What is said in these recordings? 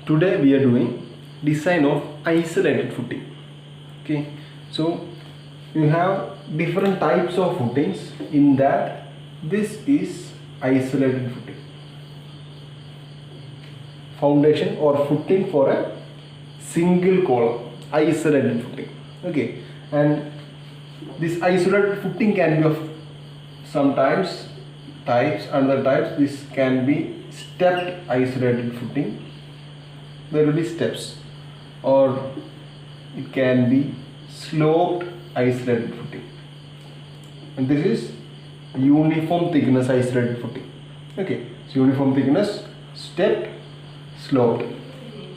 Today we are doing design of isolated footing. Okay, so you have different types of footings. In that, this is isolated footing, foundation or footing for a single column, isolated footing. Okay, and this isolated footing can be of sometimes types, another types. This can be stepped isolated footing. There will be steps, or it can be sloped isolated footing, and this is uniform thickness isolated footing. Okay, so uniform thickness, stepped, sloped.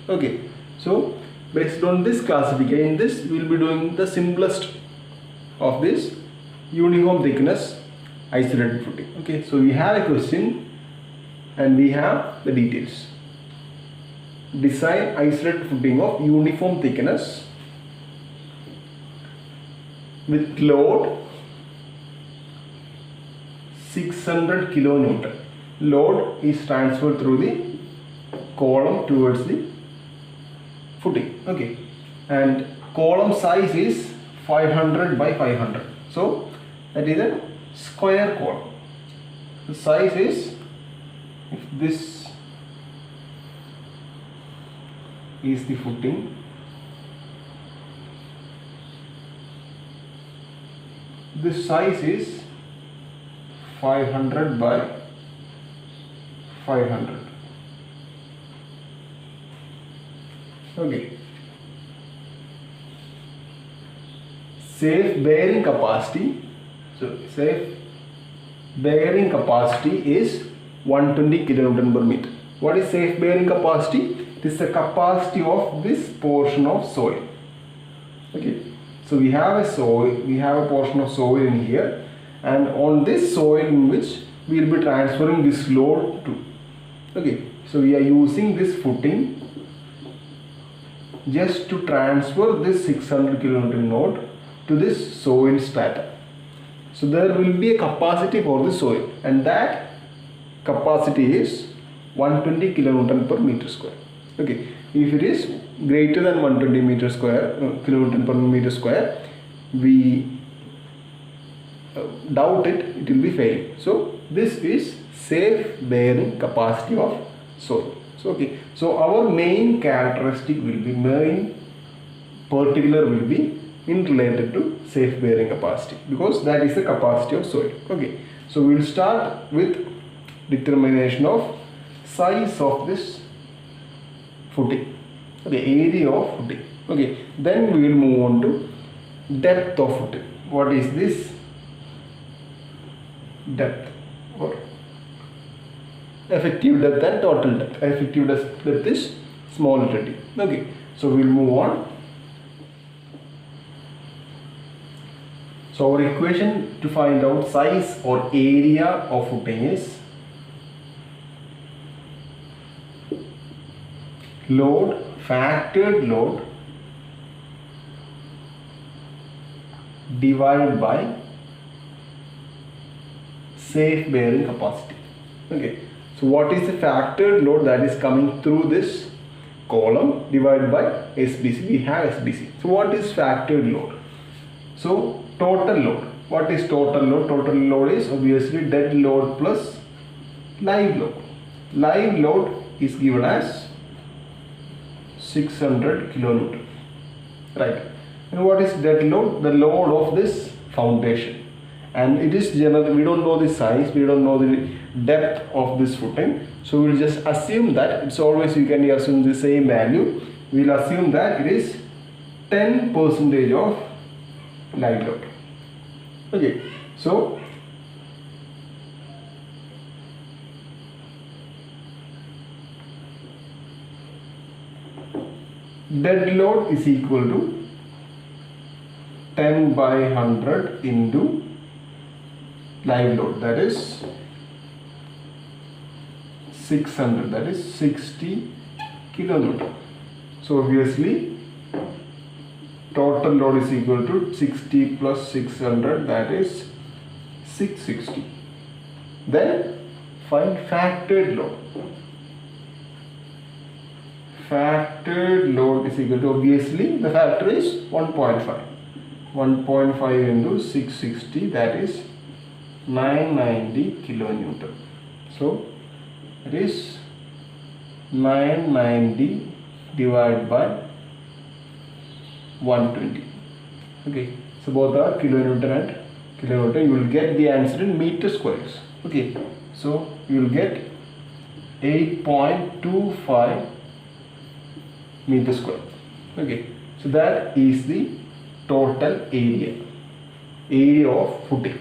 Okay, so based on this classification, this we will be doing the simplest of this uniform thickness isolated footing. Okay, so we have a question and we have the details. Design isolated footing of uniform thickness with load 600 kilonewton. Load is transferred through the column towards the footing. Okay, and column size is 500 by 500. So that is a square column. The size is, if this is the footing, this size is 500 by 500. Okay, safe bearing capacity, so safe bearing capacity is 120 kilonewton per meter. What is safe bearing capacity? It is the capacity of this portion of soil. Okay, so we have a soil, we have a portion of soil in here, and on this soil in which we will be transferring this load to. Okay, so we are using this footing just to transfer this 600 kilonewton load to this soil strata. So there will be a capacity for the soil, and that capacity is 120 kilonewton per meter square. Okay, if it is greater than 120 meter square kilonewton per meter square, we doubt it will be failing. So this is safe bearing capacity of soil. So okay, so our main characteristic will be, main particular will be in related to safe bearing capacity, because that is the capacity of soil. Okay, so we will start with determination of size of this footing, okay, area of footing. Okay, then we will move on to depth of footing. What is this depth, or effective depth and total depth? Effective depth is small letter d. Okay, so we will move on. So our equation to find out size or area of footing is load, factored load divided by safe bearing capacity. Okay, so what is the factored load that is coming through this column divided by SBC? We have SBC. So what is factored load? So total load. What is total load? Total load is obviously dead load plus live load. Live load is given as 600 kilonewton, right? And what is dead load? The load of this foundation, and it is general. We don't know the size, we don't know the depth of this footing, so we will just assume that it's always, you can assume the same value. We will assume that it is 10% of live load. Okay, so dead load is equal to 10 by 100 into live load, that is 600, that is 60 kilonewton. So obviously total load is equal to 60 plus 600, that is 660. Then find factored load. factored load is equal to, obviously the factor is 1.5. 1.5 into 660, that is 990 kilonewton. So it is 990 divided by 120. Okay, so both are kilonewton and kilonewton. You will get the answer in meter squares. Okay, so you will get 8.25 meter square. Okay, so that is the total area of footing.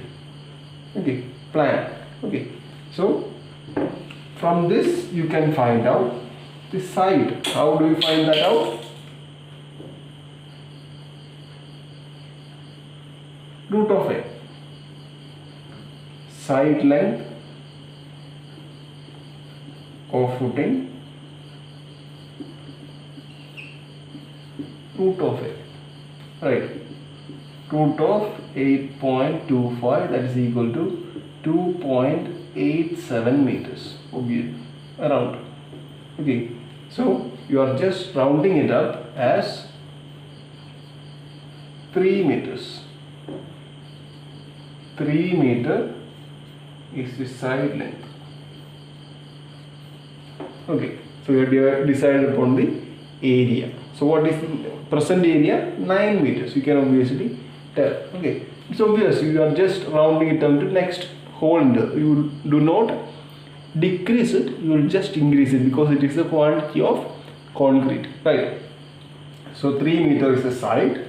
Okay, plan. Okay, so from this you can find out the side. How do you find that out? Root of a side length of footing, root of a, right, root of 8.25, that is equal to 2.87 meters, obviously, around. Okay, so you are just rounding it up as 3 meters. 3 meter is the side length. Okay, so we have decided upon the area. So what is the present area? 9 meters. You can obviously tell. Okay, it's obvious. You are just rounding it down to next whole number. You do not decrease it. You will just increase it because it is the quantity of concrete. Right. So 3 meters is the side.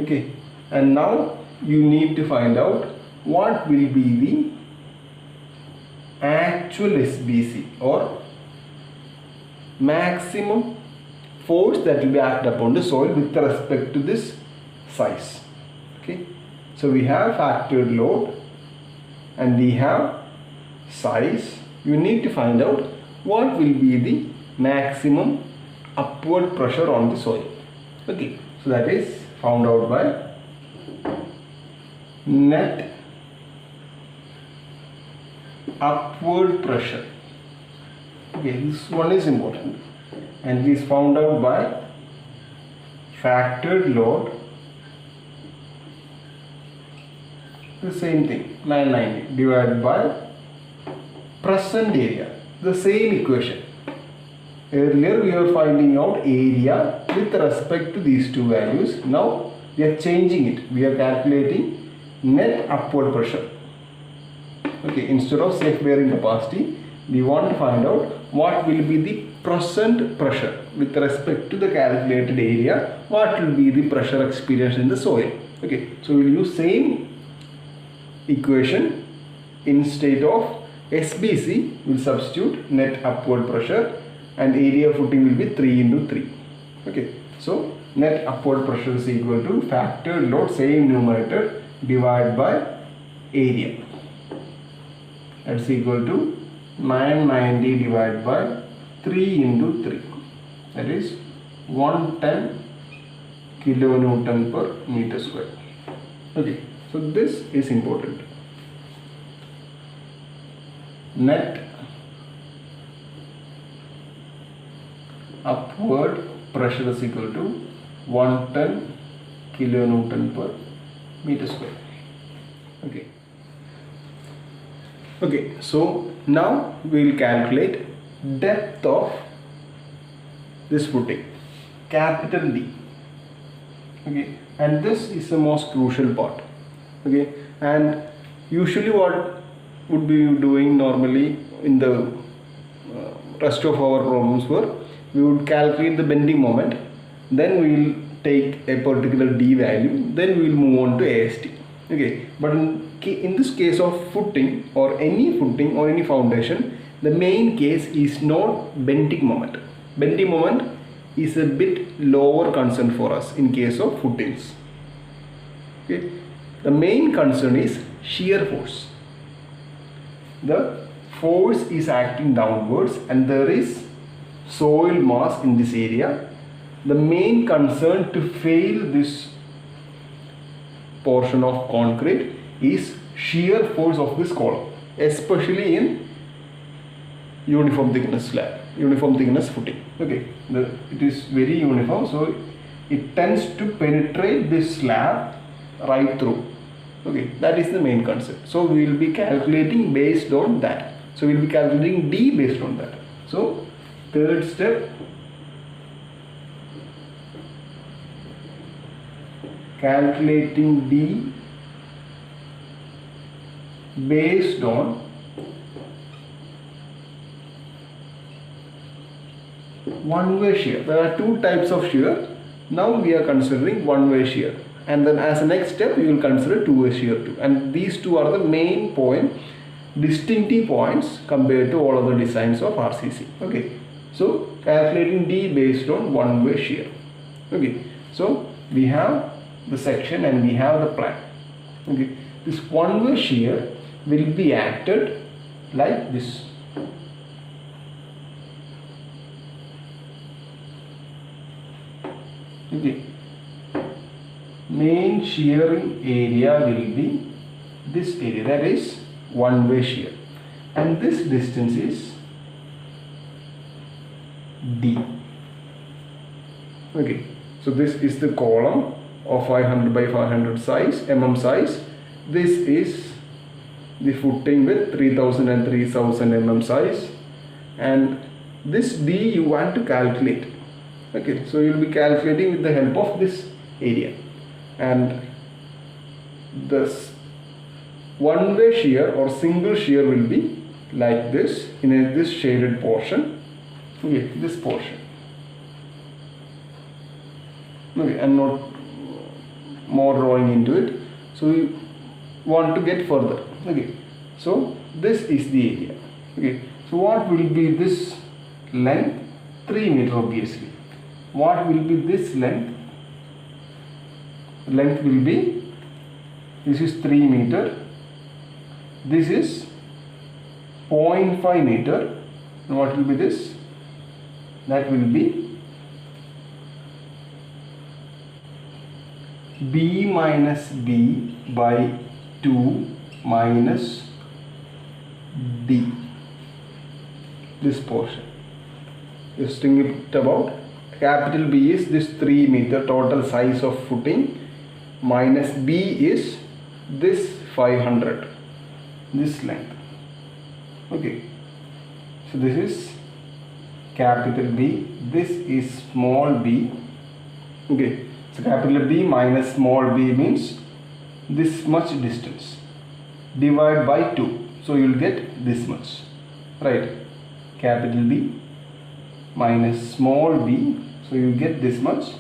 Okay, and now you need to find out what will be the actual SBC or maximum force that will be acted upon the soil with respect to this size. Okay, so we have factored load and we have size. You need to find out what will be the maximum upward pressure on the soil. Okay, so that is found out by net upward pressure. Okay, this one is important, and it is found out by factored load, the same thing, 990 divided by present area, the same equation. Earlier we were finding out area with respect to these two values. Now we are changing it. We are calculating net upward pressure. Okay, instead of safe bearing capacity, we want to find out what will be the present pressure with respect to the calculated area. What will be the pressure experienced in the soil? Okay, so we will use same equation. Instead of SBC, we will substitute net upward pressure, and area of footing will be 3 into 3. Okay, so net upward pressure is equal to factored load, same numerator, divided by area. That's equal to 990 divided by 3 into 3. That is 110 kilonewton per meter square. Okay, so this is important. Net upward pressure is equal to 110 kilonewton per meter square. Okay. Okay, so now we will calculate depth of this footing, capital D. Okay, and this is the most crucial part. Okay, and usually what would be doing normally in the rest of our problems were, we would calculate the bending moment, then we will take a particular D value, then we will move on to AST. Okay, but in this case of footing or any foundation, the main case is not bending moment. Bending moment is a bit lower concern for us in case of footings. Okay, the main concern is shear force. The force is acting downwards and there is soil mass in this area. The main concern to fail this portion of concrete is shear force of this column, especially in uniform thickness slab, uniform thickness footing. Okay, it is very uniform, so it tends to penetrate this slab right through. Okay, that is the main concept. So we will be calculating based on that. So we will be calculating D based on that. So third step, calculating D based on one-way shear. There are two types of shear. Now we are considering one-way shear, and then as a next step we will consider two-way shear too. And these two are the main distinctive points compared to all other designs of RCC. Okay, so calculating D based on one-way shear. Okay, so we have the section and we have the plan. Okay, this one-way shear will be acted like this. Okay, main shearing area will be this area, that is one-way shear, and this distance is D. Okay, so this is the column of 500 by 500 size, size. This is the footing with 3000 and 3000 size, and this D you want to calculate. Okay, so you will be calculating with the help of this area, and this one-way shear or single shear will be like this in this shaded portion. Okay, this portion. Okay, I'm not more drawing into it, so we want to get further. Okay, so this is the area. Okay, so what will be this length? 3 meter obviously. What will be this length? Length will be, this is 3 meter, this is 0.5 meter, and what will be this? That will be B minus B by 2 minus D, this portion. Just think it about. Capital B is this 3 meter total size of footing, minus B is this 500, this length. Okay, so this is capital B, this is small b. Okay, so capital B minus small b means this much distance, divide by 2, so you will get this much, right? Capital B minus small b, so you get this much,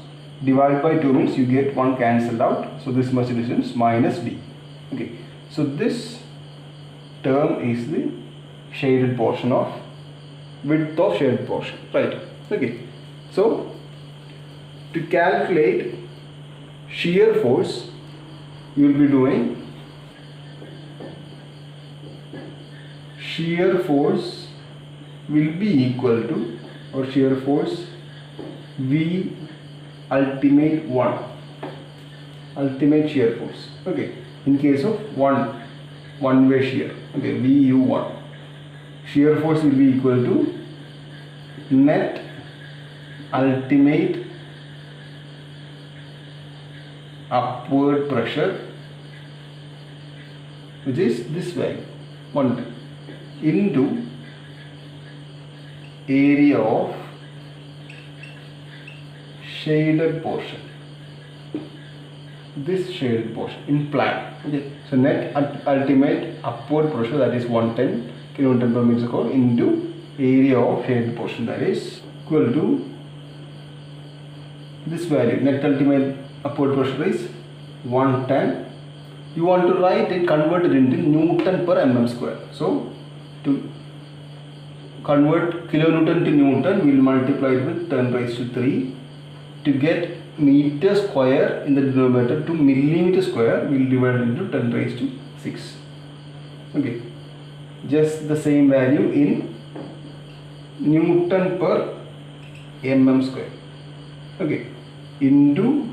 divide by 2 means you get 1 cancelled out, so this much distance minus d. Okay, so this term is the shaded portion of width of shaded portion, right? Okay, so to calculate shear force, you will be doing shear force will be equal to, or shear force V ultimate 1, ultimate shear force. Okay, in case of one-way shear, okay, VU1, shear force will be equal to net ultimate upward pressure, which is this value 1, into area of shaded portion, this shaded portion in plan. Okay, so net ultimate upward pressure, that is 110 kN per meter square, into area of shaded portion, that is equal to this value. Net ultimate upward pressure is 110. You want to write it, convert it into Newton per mm square. So to convert kilonewton to Newton, we will multiply it with 10 raised to 3. To get meter square in the denominator to millimeter square, we will divide it into 10 raised to 6. Okay, just the same value in Newton per mm square. Okay, into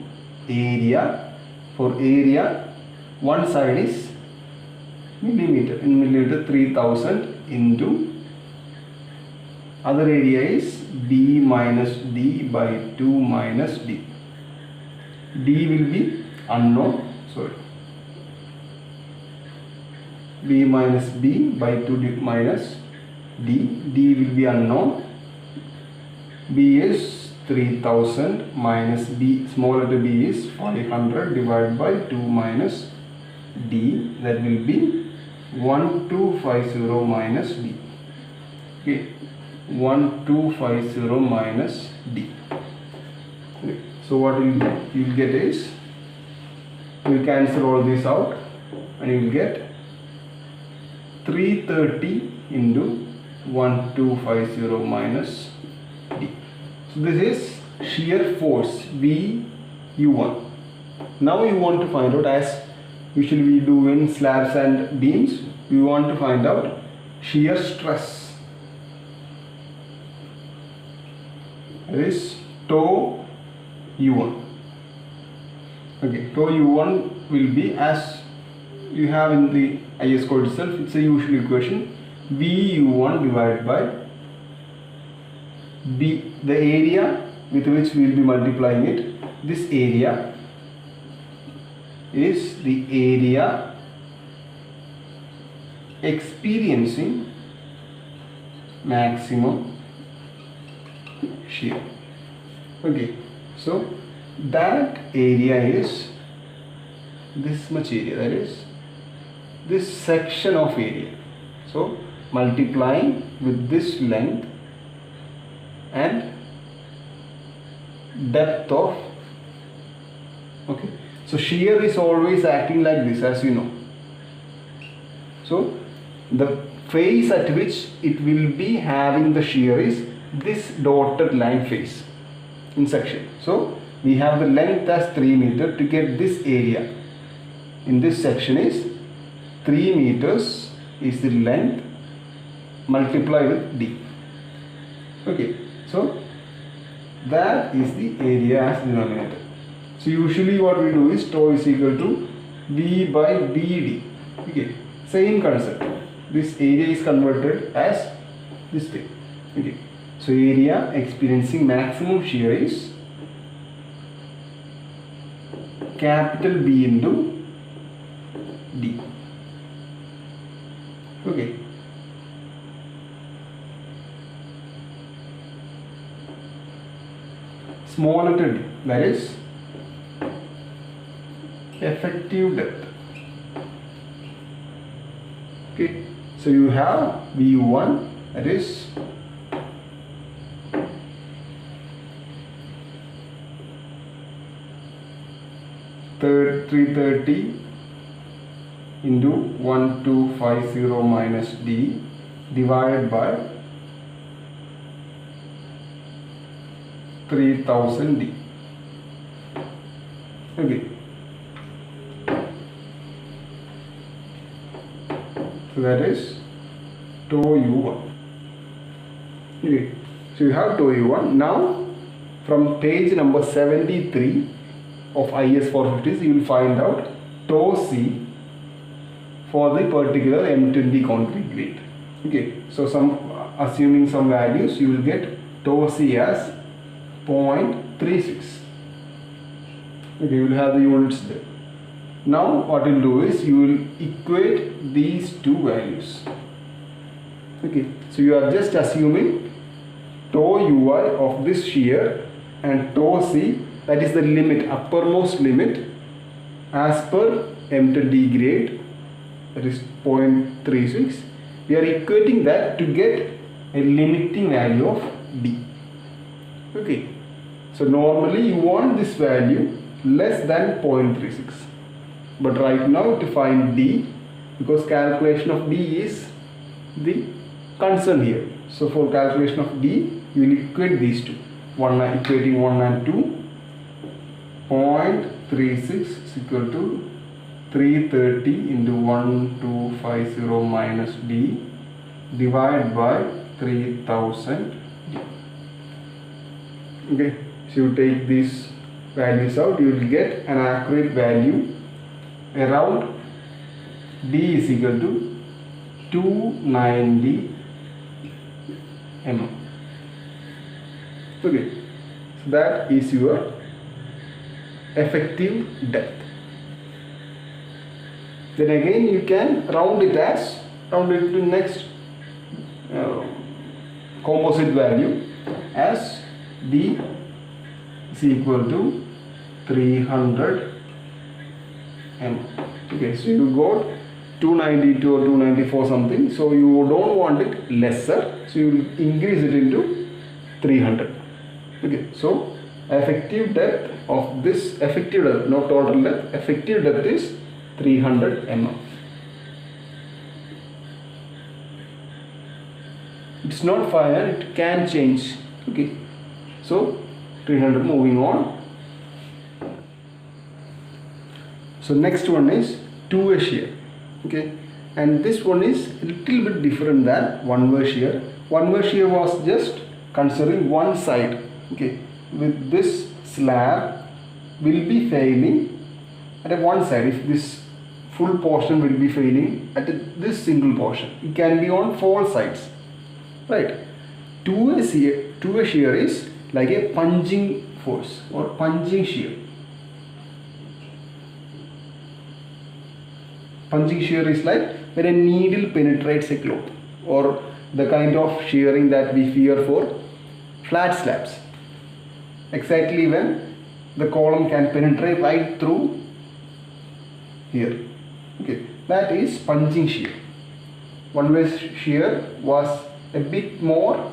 area. For area, one side is millimeter, in millimeter 3000 into other area is B minus D by 2 minus D. D will be unknown, sorry. B minus B by 2 D minus D. D will be unknown. B is 3000 minus B, small letter b is 500 divided by 2 minus D, that will be 1250 minus D. Okay, 1250 minus D. Okay. So what you will get is, you will cancel all this out and you will get 330 into 1250 minus D. So this is shear force VU1. Now you want to find out, as usually we do in slabs and beams, we want to find out shear stress. That is tau U1. Okay, tau U1 will be, as you have in the IS code itself, it's a usual equation, VU1 divided by B, the area with which we will be multiplying it. This area is the area experiencing maximum shear. Okay, so that area is this much area, that is this section of area. So multiplying with this length and depth of, okay, so shear is always acting like this, as you know. So the face at which it will be having the shear is this dotted line face in section. So we have the length as 3 meters. To get this area in this section is 3 meters is the length, multiply with D. Okay, so that is the area as denominator. So usually what we do is tau is equal to B by BD. Okay, same concept. This area is converted as this thing. Okay, so area experiencing maximum shear is capital B into D. Okay. Small letter d, that is effective depth. Okay, so you have VU1, that is 330 into 1250 minus D divided by 3000 D. Okay, so that is tau U1. Okay, so you have tau U1. Now from page number 73 of IS 450s, you will find out tau C for the particular M20 concrete grade. Okay, so assuming some values, you will get tau C as 0.36. Okay, you will have the units there. Now what you will do is you will equate these two values. Okay, so you are just assuming tau UI of this shear and tau C, that is the limit, uppermost limit as per M20 grade, that is 0.36. We are equating that to get a limiting value of D. Okay, so normally you want this value less than 0.36, but right now to find D, because calculation of D is the concern here, so for calculation of D you will equate these two, equating 1 and 2. 0.36 is equal to 330 into 1250 minus D divided by 3000 D. Okay, so you take these values out, you will get an accurate value around D is equal to 290 mm. Okay, so that is your effective depth. Then again you can round it to next composite value as D is equal to 300 mm. Okay, so you got 292 or 294 something, so you don't want it lesser, so you will increase it into 300. Okay, so effective depth of this, effective depth, not total depth, effective depth is 300 mm. It's not final, it can change. Okay, so 300. Moving on. So next one is two-way shear. Okay, and this one is a little bit different than one-way shear. One-way shear was just considering one side. Okay, with this slab will be failing at one side. If this full portion will be failing at this single portion, it can be on four sides, right? Two-way shear is like a punching force or punching shear. Punching shear is like when a needle penetrates a cloth, or the kind of shearing that we fear for flat slabs. Exactly when the column can penetrate right through here. Okay, that is punching shear. One-way shear was a bit more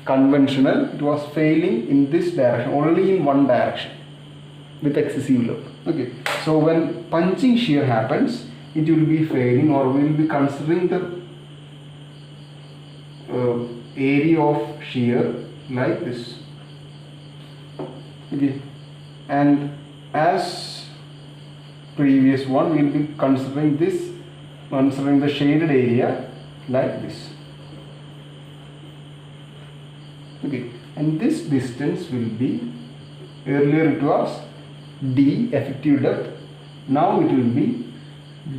conventional. It was failing in this direction, only in one direction with excessive load. Okay, so when punching shear happens, it will be failing, or we will be considering the area of shear like this. Okay, and as previous one, we will be considering the shaded area like this. Okay, and this distance will be, earlier it was D, effective depth, now it will be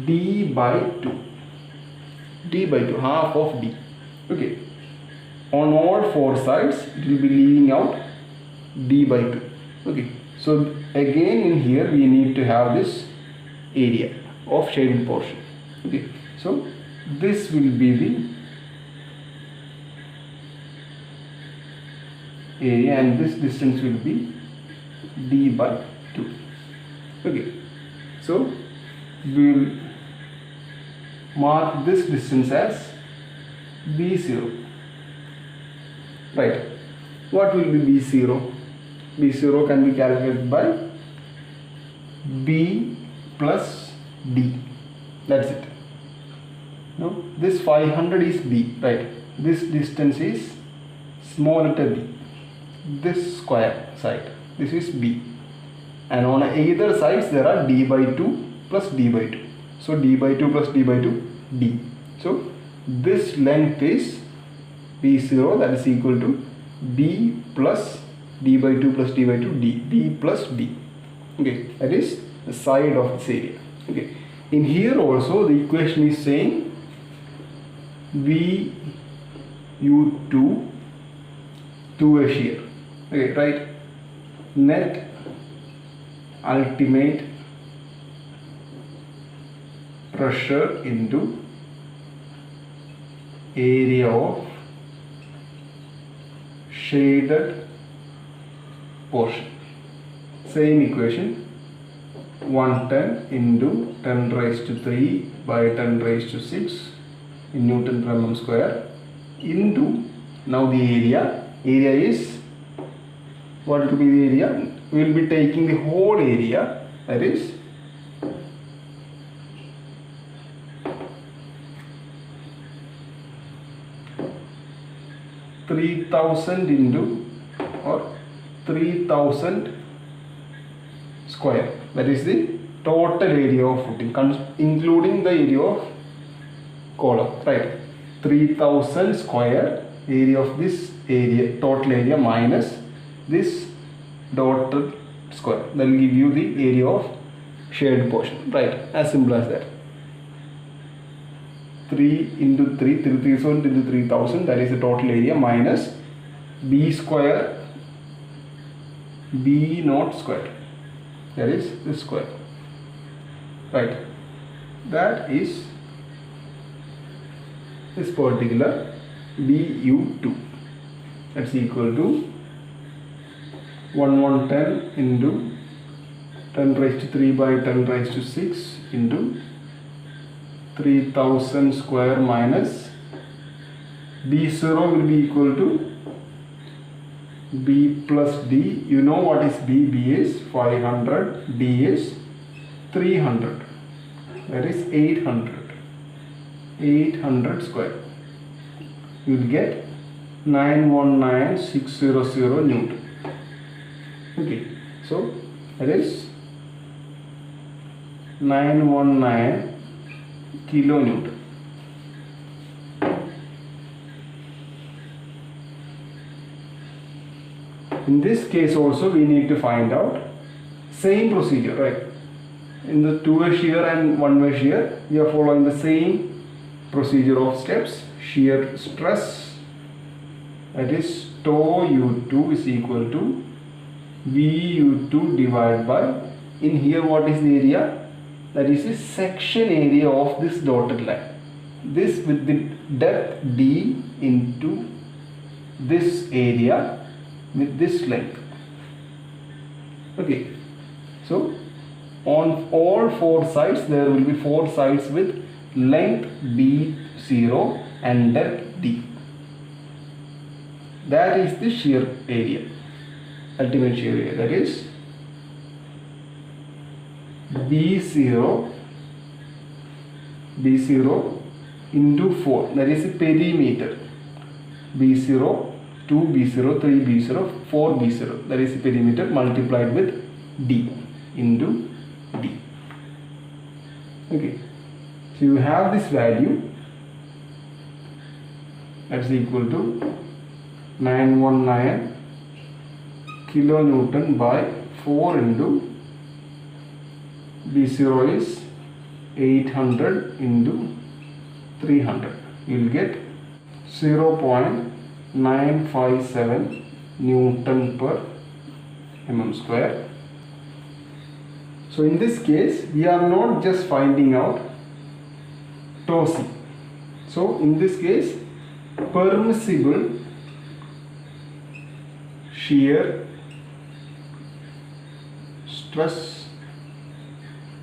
D by 2. D by 2, half of D. Okay, on all four sides it will be leaving out D by 2. Okay, so again in here we need to have this area of shading portion. Okay, so this will be the area, and this distance will be D by 2. Okay, so we will mark this distance as B0. Right, what will be B0? B0 can be calculated by B plus D. That's it. Now this 500 is B, right? This distance is small letter b. This square side, this is B, and on either sides there are D by 2 plus D by 2. So D by 2 plus D by 2, D. So this length is B0, that is equal to B plus D by 2 plus D by 2, D. B plus D. Okay, that is the side of this area. Okay, in here also the equation is saying VU2 two-way shear. Okay, right? Net ultimate pressure into area of shaded portion. Same equation, 110 into 10 raised to 3 by 10 raised to 6 in Newton per mm square into, now the area is, what will be the area? We will be taking the whole area, that is 3000 into, or 3000 square, that is the total area of footing, including the area of column, right? 3000 square area of this area, total area, minus this dotted square, that will give you the area of shaded portion, right? As simple as that. 3 into 3, 3000 into 3000, that is the total area, minus B square B naught squared. That is this square. Right. That is this particular BU2. That's equal to 1110 into 10 raised to 3 by 10 raised to 6 into 3000 square minus B0 will be equal to B plus D. You know what is B? B is 500, D is 300. That is 800. 800 square. You will get 919600 Newton. Okay, so that is 919 kilonewton. In this case also we need to find out same procedure, right? In the two-way shear and one-way shear, we are following the same procedure of steps. Shear stress, that is tau U2 is equal to VU2 divided by, in here what is the area? That is the section area of this dotted line. This with the depth D into this area with this length. Okay, so on all four sides there will be four sides with length B0 and depth D. That is the shear area, ultimate shear area. That is B0 into 4. That is the perimeter. B0, 2B0, 3B0, 4B0. That is the perimeter multiplied with D into D. Okay. So you have this value, that's equal to 919 kilonewton by 4 into B0 is 800 into 300. You will get 0.957 Newton per mm square. So in this case we are not just finding out tau C. So in this case permissible shear stress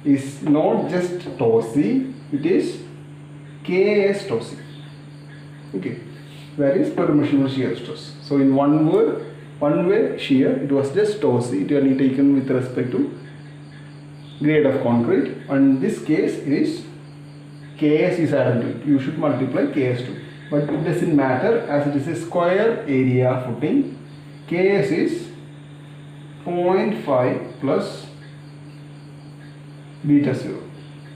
is not just tau C, it is Ks tau C. Okay, where is permissible shear stress? So in one way shear it was just tau C, it can be taken with respect to grade of concrete, and in this case it is Ks is added to it. You should multiply Ks too, but it doesn't matter as it is a square area footing. Ks is 0.5 plus beta 0,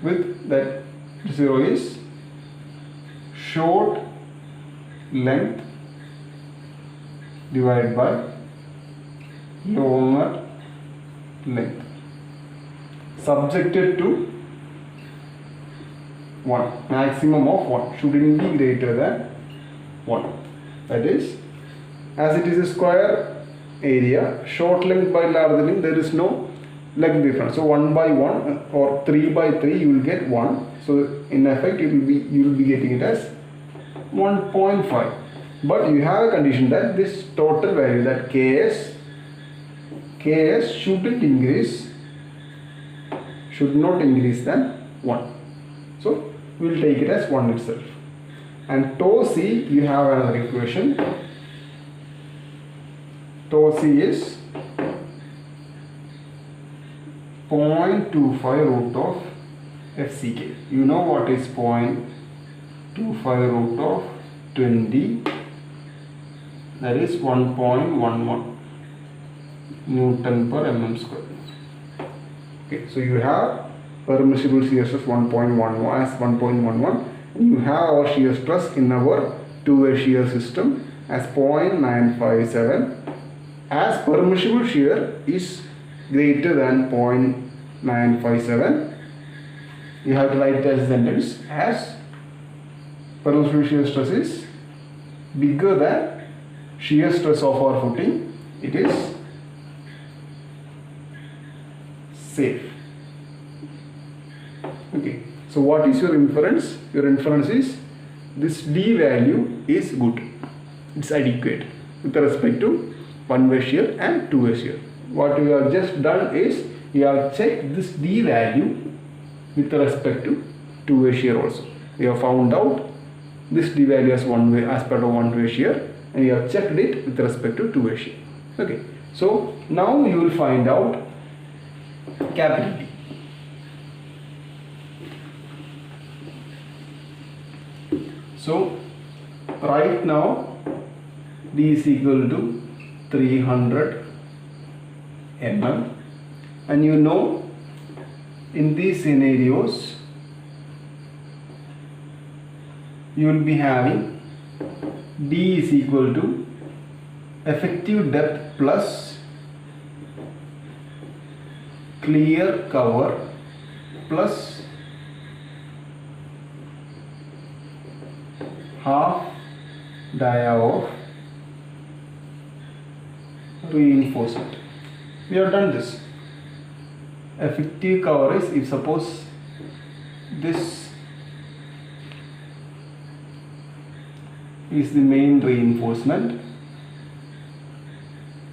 with that 0 is short length divided by longer length, subjected to 1, maximum of 1, shouldn't be greater than 1. That is, as it is a square area, short length by larger length, there is no length difference. So 1 by 1 or 3 by 3 you will get 1. So in effect you will be getting it as 1.5. But you have a condition that this total value, that Ks should not increase than 1. So we will take it as 1 itself. And tau C, you have another equation. Tau C is 0.25 root of FCK. You know what is 0.25 root of 20? That is 1.11 Newton per mm square. Okay, so you have permissible shear stress 1.11 as 1.11. You have our shear stress in our two-way shear system as 0.957. As permissible shear is greater than 0.957, you have to write as sentence as permissible shear stress is bigger than shear stress of our footing, it is safe. Okay, so what is your inference? Your inference is this D value is good, it's adequate with respect to one-way shear and two-way shear. What we have just done is we have checked this D value with respect to two-way shear also. We have found out this D value as one-way as part of one-way shear, and we have checked it with respect to two-way shear. Okay, so now you will find out capital D. So right now D is equal to 300 mm, and you know in these scenarios you will be having D is equal to effective depth plus clear cover plus half dia of reinforcement. We have done this. Effective cover is, if suppose this is the main reinforcement,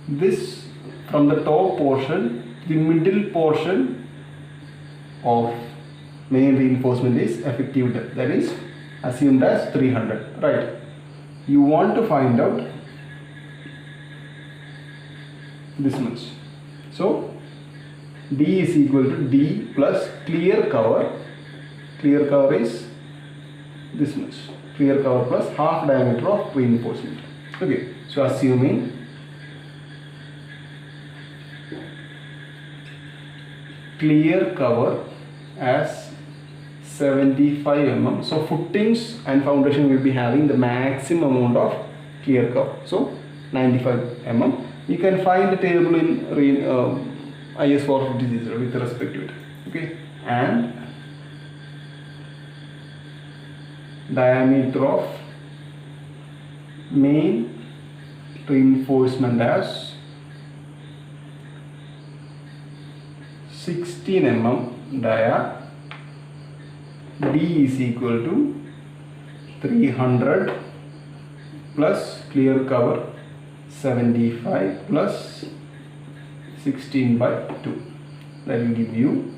this from the top portion, the middle portion of main reinforcement is effective depth, that is assumed as 300, right? You want to find out this much. So D is equal to D plus clear cover. Clear cover is this much. Clear cover plus half diameter of reinforcement. Okay, so assuming clear cover as 75 mm, so footings and foundation will be having the maximum amount of clear cover, so 95 mm. You can find the table in IS 450 with respect to it. Okay, and diameter of main reinforcement as 16 mm dia. D is equal to 300 plus clear cover 75 plus 16 by 2. That will give you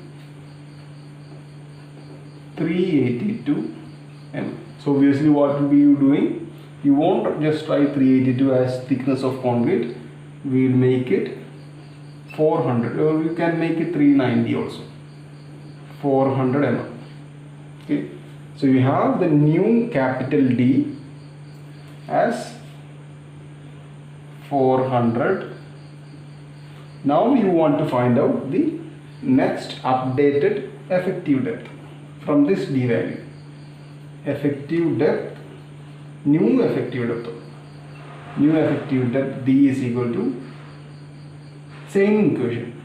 382 mm. So obviously what will be you doing? You won't just try 382 as thickness of concrete. We will make it 400, or you can make it 390 also. 400 mm. Okay, so you have the new capital D as 400. Now you want to find out the next updated effective depth from this D value. Effective depth, new effective depth. New effective depth D is equal to same equation,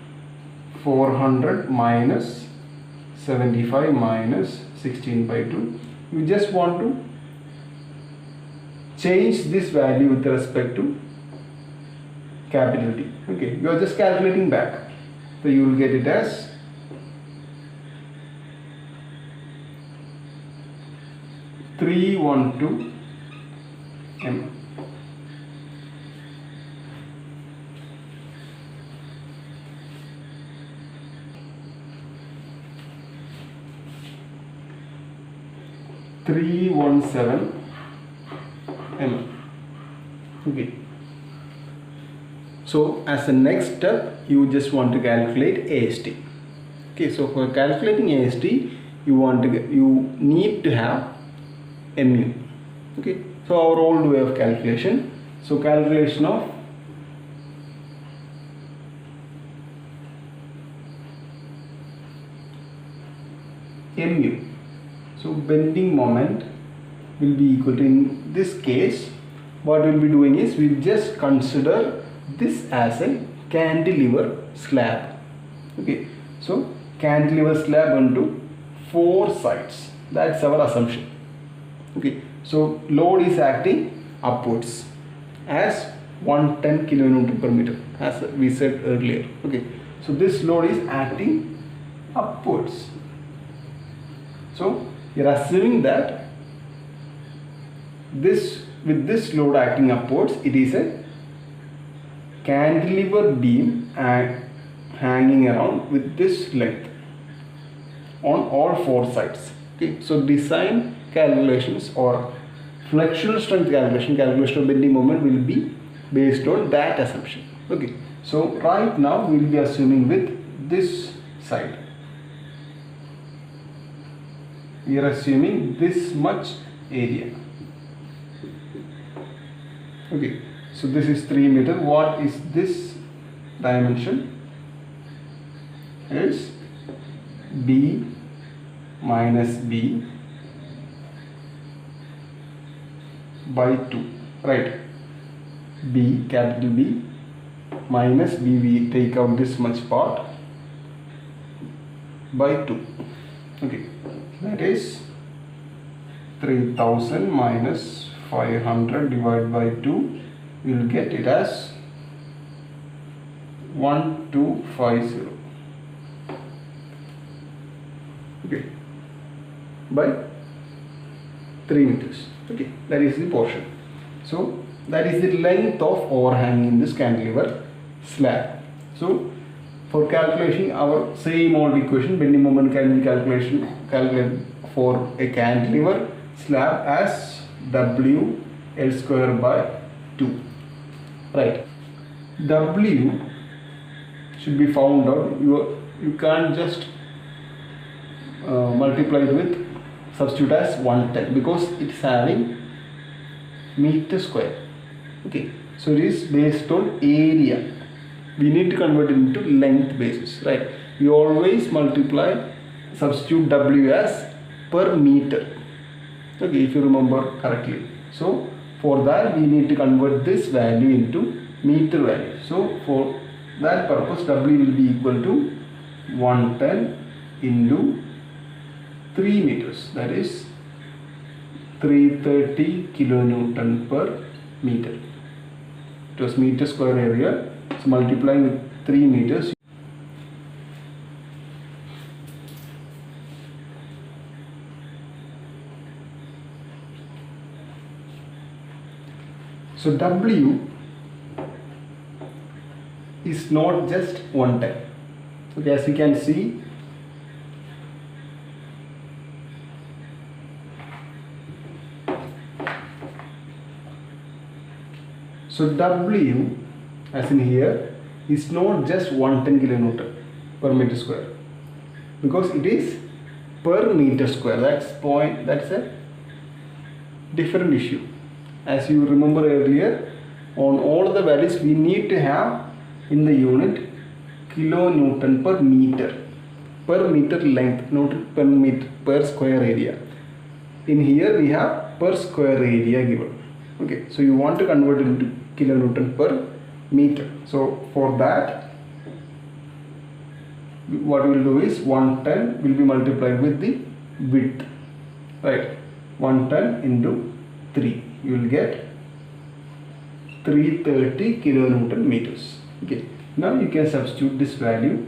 400 minus 75 minus 16 by 2. You just want to change this value with respect to capital D. Okay, you are just calculating back, so you will get it as 312 mm. Okay, so as the next step you just want to calculate AST. Okay, so for calculating AST you need to have mu. Okay, so our old way of calculation, so calculation of mu. So bending moment will be equal to, in this case what we'll be doing is we'll just consider this as a cantilever slab. Okay, so cantilever slab onto 4 sides, that's our assumption. Okay, so load is acting upwards as 110 kN per meter as we said earlier. Okay, so this load is acting upwards. So you are assuming that with this load acting upwards, it is a cantilever beam hanging around with this length on all four sides. Okay, so design calculations or flexural strength calculation of bending moment will be based on that assumption. Okay, so right now we will be assuming with this side. We are assuming this much area. Okay, so this is 3 meter. What is this dimension? Is B minus B by 2, right? B, capital B, minus B, we take out this much part, by 2. Okay, that is 3000 minus 500 divided by 2. We will get it as 1250. Okay, by 3 meters. Okay, that is the portion. So that is the length of overhang in this cantilever slab. So for calculation, our same old equation, bending moment can be calculated for a cantilever slab as W L square by 2. Right. W should be found out. You can't just multiply it with substitute as 110 because it's having meter square. Okay, so it is based on area. We need to convert it into length basis, right? We always substitute W as per meter. Okay, if you remember correctly. So for that we need to convert this value into meter value. So for that purpose, W will be equal to 110 into 3 meters, that is 330 kilonewton per meter. It was meter square area, so multiplying with 3 meters. So W is not just 110. Okay, as you can see, so W, as in here, is not just 110 kilonewton per meter square because it is per meter square. That's a different issue. As you remember earlier, on all the values we need to have in the unit kilonewton per meter length, not per meter per square area. In here we have per square area given. Okay, so you want to convert it into kilonewton per meter. So for that, what we will do is 110 will be multiplied with the width, right? 110 into 3, you will get 330 kilonewton meters. Okay, now you can substitute this value,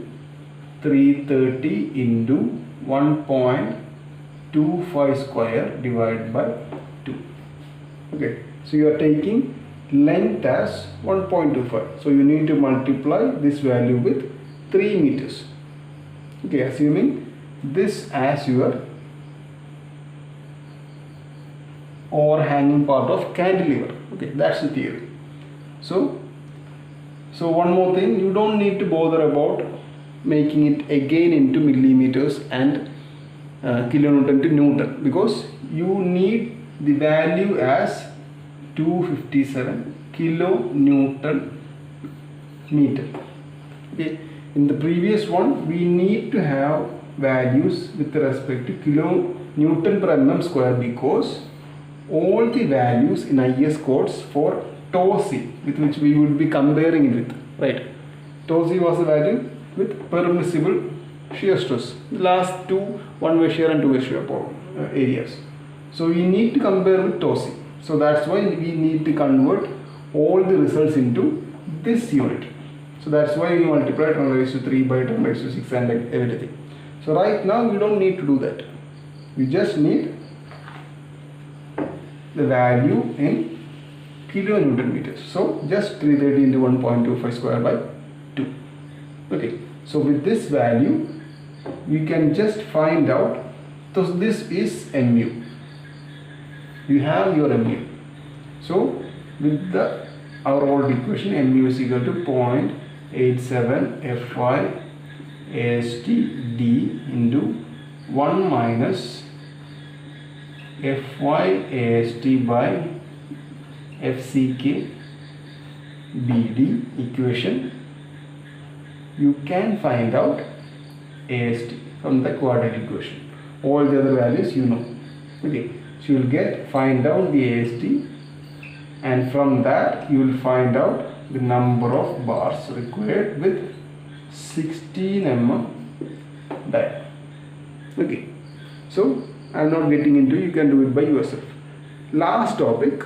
330 into 1.25 square divided by 2. Okay, so you are taking length as 1.25, so you need to multiply this value with 3 meters. Okay, assuming this as your overhanging part of cantilever. Okay, that's the theory. So one more thing, you don't need to bother about making it again into millimeters and kilonewton to newton because you need the value as 257 kilonewton meter. Okay, in the previous one we need to have values with respect to kilonewton per mm square because all the values in IS codes for tau c with which we would be comparing it with, right? Tau c was the value with permissible shear stress, the last two one-way shear and two-way shear areas. So we need to compare with tau c. So that's why we need to convert all the results into this unit. So that's why we multiply 10 raised to 3 by 10 raised to 6 and everything. So right now you don't need to do that. You just need the value in kilonewton meters. So just 330 into 1.25 square by 2. Okay. So with this value, we can just find out. So this is mu. You have your mu. So with our old equation, mu is equal to 0.87 Fy AST D into 1 minus Fy AST by FCK BD equation. You can find out AST from the quadratic equation. All the other values you know. Okay, so you will find out the AST, and from that you will find out the number of bars required with 16 mm diameter. Okay, so I am not getting into, you can do it by yourself. Last topic,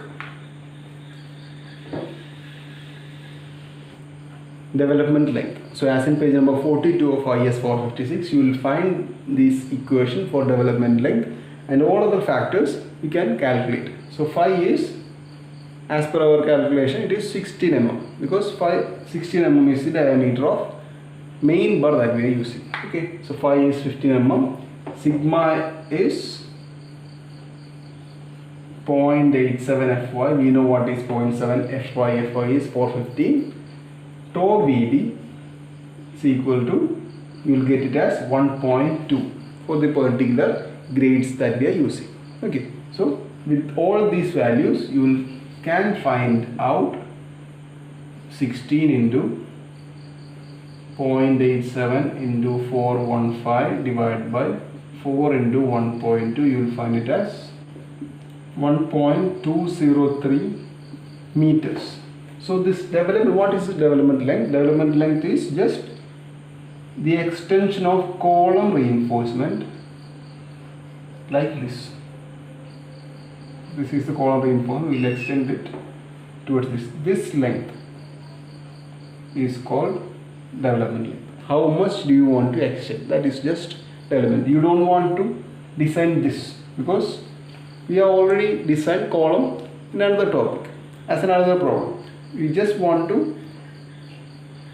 development length. So as in page number 42 of IS 456, you will find this equation for development length, and all other factors you can calculate. So phi is, as per our calculation, it is 16 mm, because 16 mm is the diameter of main bar that we are using. Okay, so phi is 15 mm, sigma is 0.87 Fy. We know what is 0.7 Fy. Fy is 415. Tau BD is equal to, you will get it as 1.2 for the particular grades that we are using. Okay, so with all these values, you can find out 16 into 0.87 into 415 divided by 4 into 1.2. You will find it as 1.203 meters. So this development, what is the development length? Development length is just the extension of column reinforcement like this. This is the column reinforcement. We will extend it towards this. This length is called development length. How much do you want to extend? That is just development. You don't want to design this, because we have already designed column in another topic as another problem. We just want to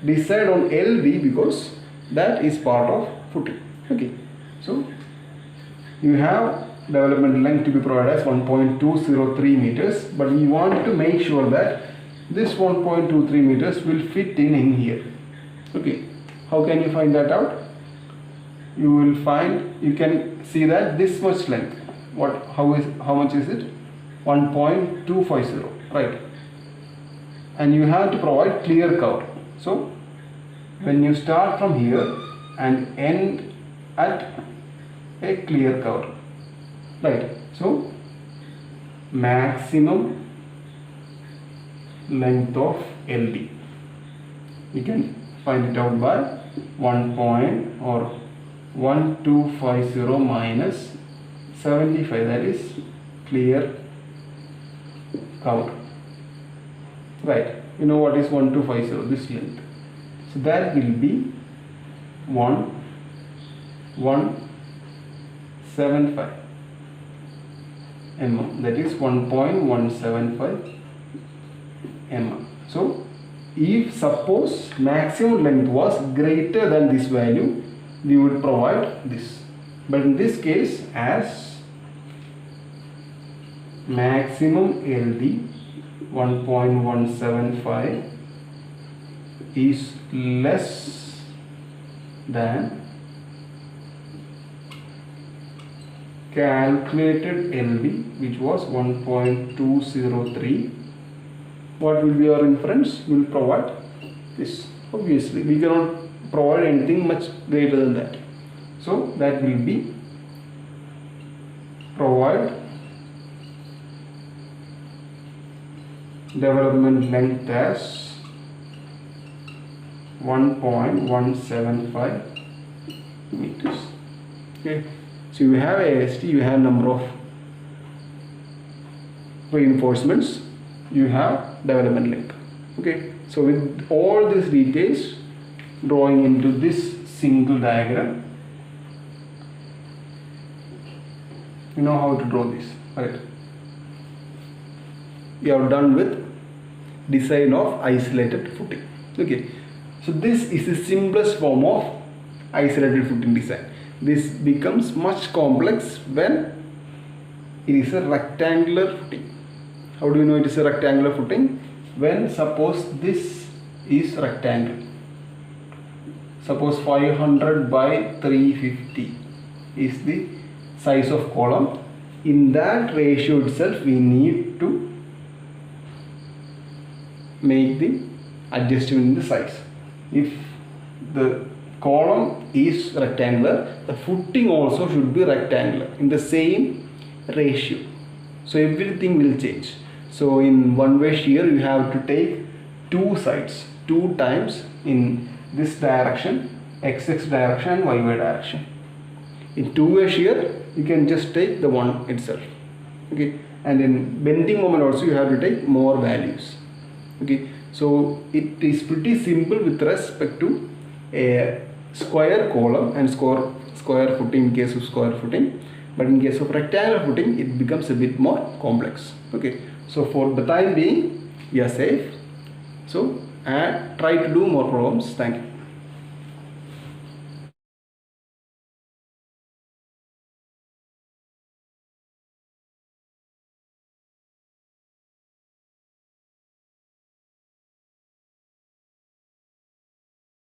decide on LV because that is part of footing. Okay, so you have development length to be provided as 1.203 meters, but we want to make sure that this 1.23 meters will fit in here. Okay, how can you find that out? You can see that this much length, how much is it? 1.250, right? And you have to provide clear cover. So when you start from here and end at a clear cover, right? So maximum length of LD, you can find it out by 1.1250 minus 75, that is clear cover. Right, you know what is 1250, this length. So that will be 1.175 mm, that is 1.175 mm. So if suppose maximum length was greater than this value, we would provide this. But in this case, as maximum LD 1.175 is less than calculated LD, which was 1.203, what will be our inference? We will provide this. Obviously we cannot provide anything much greater than that, so that will be provide development length as 1.175 meters. Okay, so you have AST, you have number of reinforcements, you have development length. Okay, so with all these details, drawing into this single diagram, You know how to draw this, right? We are done with design of isolated footing. Okay, so this is the simplest form of isolated footing design. This becomes much complex when it is a rectangular footing. How do you know it is a rectangular footing? When suppose this is rectangle, suppose 500 by 350 is the size of column. In that ratio itself we need to make the adjustment in the size. If the column is rectangular, the footing also should be rectangular in the same ratio, so everything will change. So in one way shear you have to take two sides, two times in this direction, xx direction and yy direction. In two-way shear you can just take the one itself. Okay, and in bending moment also you have to take more values. Okay, so it is pretty simple with respect to a square column and square footing in case of square footing, but in case of rectangular footing it becomes a bit more complex. Okay, so for the time being we are safe. So and try to do more problems. Thank you.